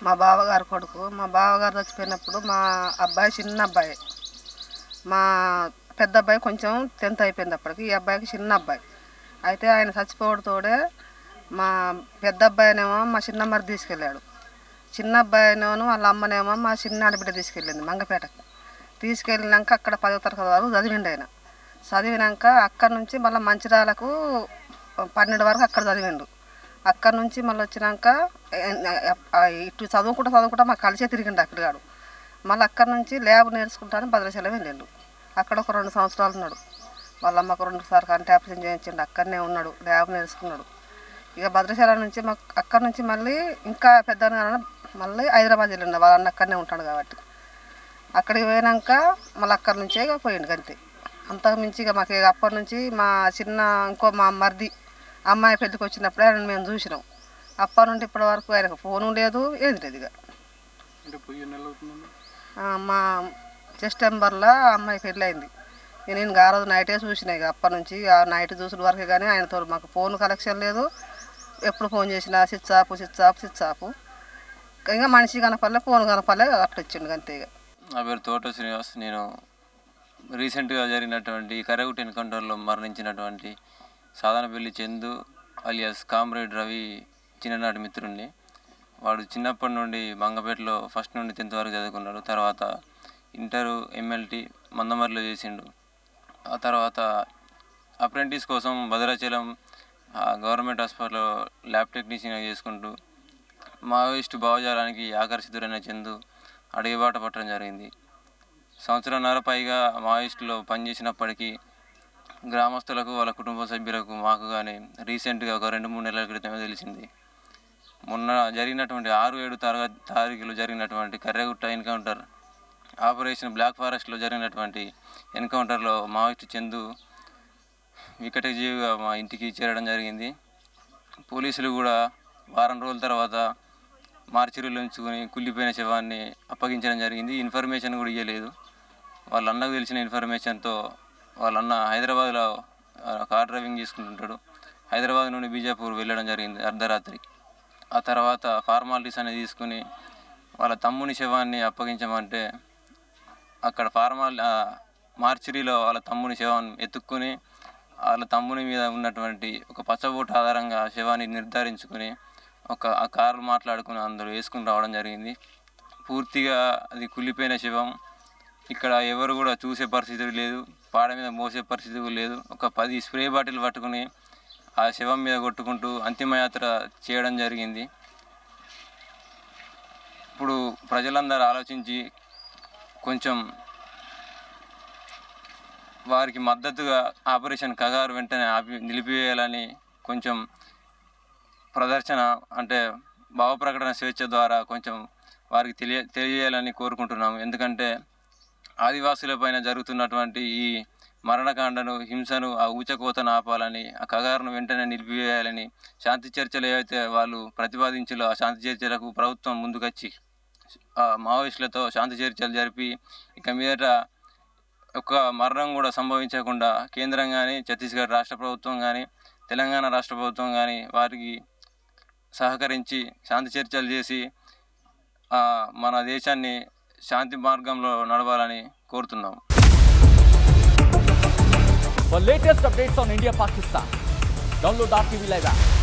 మా బావగారు కొడుకు. మా బావగారు చచ్చిపోయినప్పుడు మా అబ్బాయి చిన్న అబ్బాయి, మా పెద్ద అబ్బాయి కొంచెం 10th అయిపోయింది అప్పటికి. ఈ అబ్బాయికి చిన్న అబ్బాయి. అయితే ఆయన చచ్చిపోవడంతోడే మా పెద్ద అబ్బాయినేమో మా చిన్నమ్మని తీసుకెళ్ళాడు. చిన్న అబ్బాయినేమో వాళ్ళ అమ్మనేమో మా చిన్న ఆడబిడ్డ తీసుకెళ్ళింది మంగపేటకు. తీసుకెళ్ళినాక అక్కడ 10వ తరగతి వరకు చదివిండు ఆయన. చదివినాక అక్కడి నుంచి మళ్ళీ మంచిర్యాలకు 12 వరకు అక్కడ చదివిండు. అక్కడి నుంచి మళ్ళీ వచ్చినాక ఇటు చదువుకుంటా మాకు కలిసే తిరిగిండు అక్కడిగాడు. మళ్ళీ అక్కడి నుంచి ల్యాబ్ నేర్చుకుంటాను భద్రాచలం వెళ్ళిండు. అక్కడ ఒక 2 సంవత్సరాలు ఉన్నాడు. వాళ్ళ అమ్మకు 2 సార్లు కంటి ఆపరేషన్ చేయించండి. అక్కడనే ఉన్నాడు, ల్యాబ్ నేర్చుకున్నాడు. ఇక భద్రాచలం నుంచి మాకు అక్కడి నుంచి మళ్ళీ ఇంకా పెద్ద మళ్ళీ హైదరాబాద్ వెళ్ళిండు. వాళ్ళ అన్న అక్కడనే ఉంటాడు కాబట్టి. అక్కడికి పోయినాక మళ్ళీ అక్కడి నుంచే ఇక పోయిండు అంతే. అంతకు మించి ఇక మాకు అప్పటి నుంచి మా చిన్న ఇంకో మా మరిది అమ్మాయి పెళ్ళికి వచ్చినప్పుడే ఆయన మేము చూసినాం. అప్పటి నుండి ఇప్పటి వరకు ఆయనకు ఫోను లేదు, ఏది లేదు. ఇక మా సెప్టెంబర్లో అమ్మాయి పెళ్ళి అయింది. నేను ఆ రోజు నైటే చూసినా. ఇక అప్పటి నుంచి ఆ నైట్ చూసిన వరకే కానీ ఆయనతో మాకు ఫోన్ కలెక్షన్ లేదు. ఎప్పుడు ఫోన్ చేసినా స్విచ్ ఆఫ్. ఇంకా మనిషి కనపడలే, ఫోన్ కనపడలే, అట్లా ఇచ్చిండు అంతే. ఇక నా పేరు తోట శ్రీనివాస్. నేను రీసెంట్గా జరిగినటువంటి కరగుట్ ఎన్కౌంటర్లో మరణించినటువంటి సాధనపల్లి చందు అలియాస్ కామ్రేడ్ రవి చిన్ననాటి మిత్రుడిని. వాడు చిన్నప్పటి నుండి మంగపేటలో ఫస్ట్ నుండి 10th వరకు చదువుకున్నాడు. తర్వాత ఇంటరు MLT మందమరిలో చేసిండు. ఆ తర్వాత అప్రెంటిస్ కోసం భద్రాచలం గవర్నమెంట్ హాస్పిటల్లో ల్యాబ్ టెక్నీషియన్గా చేసుకుంటూ మావోయిస్టు భావజాలానికి ఆకర్షితుడైన చందు అడవిబాట పట్టడం జరిగింది. సంవత్సరంన్నర పైగా మావోయిస్టులో పనిచేసినప్పటికీ గ్రామస్తులకు, వాళ్ళ కుటుంబ సభ్యులకు, మాకు కానీ రీసెంట్గా ఒక 2-3 నెలల క్రితమే తెలిసింది. మొన్న జరిగినటువంటి 6-7 తారీఖులు జరిగినటువంటి కర్రెగుట్ట ఎన్కౌంటర్, ఆపరేషన్ బ్లాక్ ఫారెస్ట్లో జరిగినటువంటి ఎన్కౌంటర్లో మావోయిస్టు చందు వికటజీవిగా మా ఇంటికి చేరడం జరిగింది. పోలీసులు కూడా వారం రోజుల తర్వాత మార్చిరీలో ఉంచుకొని కుళ్ళిపోయిన శవాన్ని అప్పగించడం జరిగింది. ఇన్ఫర్మేషన్ కూడా ఇవ్వలేదు. వాళ్ళ అన్నకు తెలిసిన ఇన్ఫర్మేషన్తో వాళ్ళ అన్న హైదరాబాద్లో కార్ డ్రైవింగ్ చేసుకుంటుంటాడు. హైదరాబాద్ నుండి బీజాపూర్ వెళ్ళడం జరిగింది అర్ధరాత్రి. ఆ తర్వాత ఫార్మాలిటీస్ అనేది తీసుకుని వాళ్ళ తమ్ముని శవాన్ని అప్పగించమంటే అక్కడ మార్చిరీలో వాళ్ళ తమ్ముని శవాన్ని ఎత్తుక్కుని వాళ్ళ తమ్ముని మీద ఉన్నటువంటి ఒక పచ్చబోటు ఆధారంగా శవాన్ని నిర్ధారించుకుని ఆ కార్లు మాట్లాడుకుని అందరూ వేసుకుని రావడం జరిగింది. పూర్తిగా అది కుళ్ళిపోయిన శవం. ఇక్కడ ఎవరు కూడా చూసే పరిస్థితి లేదు, పాడ మీద మోసే పరిస్థితి లేదు. ఒక 10 స్ప్రే బాటిల్ పట్టుకుని ఆ శవం మీద కొట్టుకుంటూ అంతిమయాత్ర చేయడం జరిగింది. ఇప్పుడు ప్రజలందరూ ఆలోచించి కొంచెం వారికి మద్దతుగా ఆపరేషన్ కగారు వెంటనే నిలిపివేయాలని కొంచెం ప్రదర్శన అంటే భావ ప్రకటన స్వేచ్ఛ ద్వారా కొంచెం వారికి తెలియజేయాలని కోరుకుంటున్నాము. ఎందుకంటే ఆదివాసులపైన జరుగుతున్నటువంటి ఈ మరణకాండను, హింసను, ఆ ఊచకోతను ఆపాలని, ఆ కగారును వెంటనే నిలిపివేయాలని, శాంతి చర్చలు ఏవైతే వాళ్ళు ప్రతిపాదించారో ఆ శాంతి చర్చలకు ప్రభుత్వం ముందుకొచ్చి మావోయిస్టులతో శాంతి చర్చలు జరిపి ఇక మీదట ఒక్క మరణం కూడా సంభవించకుండా కేంద్రం కానీ, ఛత్తీస్గఢ్ రాష్ట్ర ప్రభుత్వం కానీ, తెలంగాణ రాష్ట్ర ప్రభుత్వం కానీ వారికి సహకరించి శాంతి చర్చలు చేసి మన దేశాన్ని శాంతి మార్గంలో నడవాలని కోరుతున్నాం. For latest updates on India Pakistan, download our TV Live app